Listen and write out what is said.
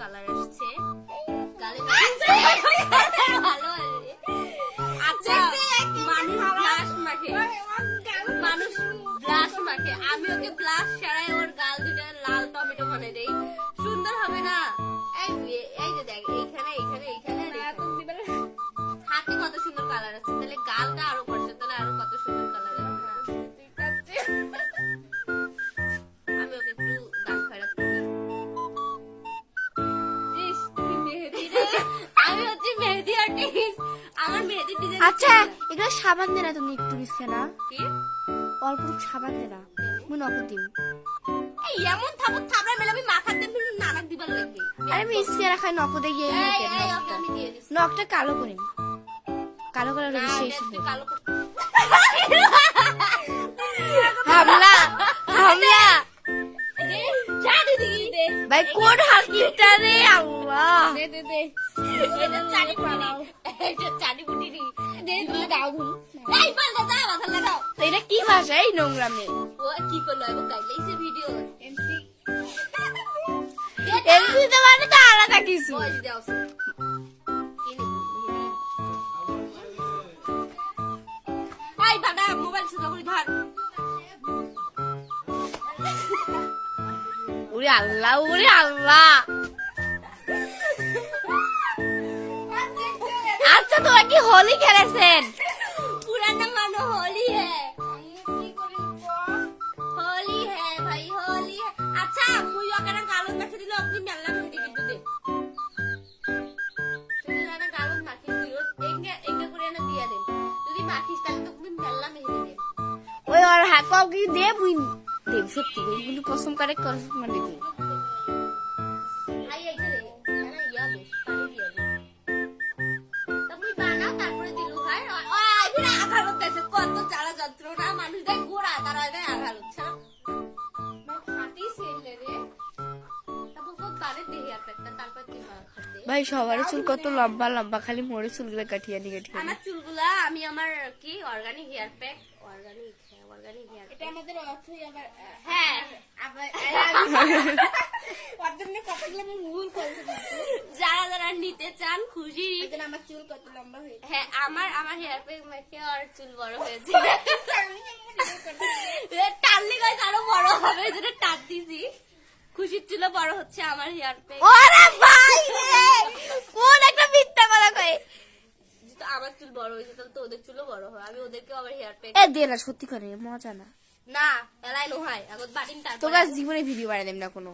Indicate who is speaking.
Speaker 1: Colour আসছে গালে ভালো আসবে। আচ্ছা মানুষ ব্লাশ মাখে আমি ওকে ব্লাশ ছাড়াই ওর গাল দুটো লাল টমেটো বানিয়ে দেই, সুন্দর হবে না? এই যে দেখ এইখানে এইখানে এইখানে হাতে কত সুন্দর কালার আছে, তাহলে গালটা আরো করছে, তাহলে আরো কত সুন্দর কালার আছে না? আমি ওকে একটু দাগ খয়রাত করি। আমি হচ্ছে মেহেদি আর্টিস্ট, আমার মেহেদি ডিজাইন।
Speaker 2: আচ্ছা এগুলো সাবান দে না, তুমি একটু দিচ্ছে না
Speaker 1: কি
Speaker 2: অল্প সাবান দে না, মুই নকল দিম।
Speaker 1: এই এমন থাবত থাবড়া মেলে আমি মাথার দেব নানাক দিবার লাগবে।
Speaker 2: আরে আমি ইসকে রাখাই নকদে গিয়ে
Speaker 1: ওকে আমি দিয়ে দিছি।
Speaker 2: নকটা কালো করিম, কালো কালার
Speaker 1: না,
Speaker 2: শেষ
Speaker 1: তুই কালো কর।
Speaker 2: হামলা হামলা
Speaker 1: যা দিদি দে
Speaker 2: ভাই কোন হাকিমটা রে আল্লাহ
Speaker 1: দে দে দে এটা চানি পালাও, এটা চানি বুটিনি দে দে দাও ধুন। এই পাল্টা যা মাথা লাগাও।
Speaker 2: এটা কি ভাষা এই নোংরা মেয়ে?
Speaker 1: ও কি করলো এখন গাইলেইছে ভিডিও এমসি
Speaker 2: এমসি তো মানে তো আলাদা কিছু।
Speaker 1: বয়স দাও কি নি আই বাবা মোবাইল সুদা করে ধর।
Speaker 2: ওরে আল্লাহ ওরে আল্লাহ। আচ্ছা তোরা কি হোলি খেলেছেন?
Speaker 1: पुराना मानो होली है, होली है भाई होली है। अच्छा मुझे अगर गालों में खरीद लो अपनी मेला में खरीद के दे तुझे ना गालों में खरीद लो एक पूरे ना दिया दे तुझे पाकिस्तान तो अपनी मेला में खरीद दे
Speaker 2: ওই আর হাকাও কি দে বুই দেব সত্যি এইগুলো কসম করে কসম মানে দেব।
Speaker 1: आई इधर है ना या दे पानी दिया दे तब मुझे बनाओ तारपरे दिलू भाई ओए फिर आघात होता है कत জ্বালা যন্ত্রণা মানুষ দেখ গোড়া তার হয় না আঘাত হচ্ছে मैं खाती सेल ले रे तब वो बारे दे यार पेटটা তারপর তুই খাতে
Speaker 2: ভাই সবার চুল কত লম্বা লম্বা, খালি মোরে চুলগুলো কাটিয়ে নিয়ে কাটিয়ে।
Speaker 1: আমার চুলগুলা আমি আমার কি organic hair pack organic hair এটা আমাদের অর্থই আবার হ্যাঁ আবার অর্গানিক কতগুলো আমি ভুল করেছি যারা যারা নিতে চান খুশি এজন্য আমার চুল কত লম্বা হয়েছে হ্যাঁ আমার হেয়ার প্যাক মেখে আর চুল বড় হয়েছে টানলে গাইস আরো বড় হবে যেটা টান দিছি খুশির চুল বড় হচ্ছে আমার হেয়ার প্যাক
Speaker 2: ওরে ভাই রে কোন একটা মিথ্যা কথা কয়।
Speaker 1: তো আমার চুল বড় হয়েছে তাহলে তো ওদের চুলও বড় হয়, আমি ওদেরকে আবার হেয়ার প্যাক
Speaker 2: এ দে না সত্যি করে মজা না।
Speaker 1: না এলাই নো হয় এখন বাটিন তারপর
Speaker 2: তোরা জীবনে ভিডিও বানাই দেব না কোনো।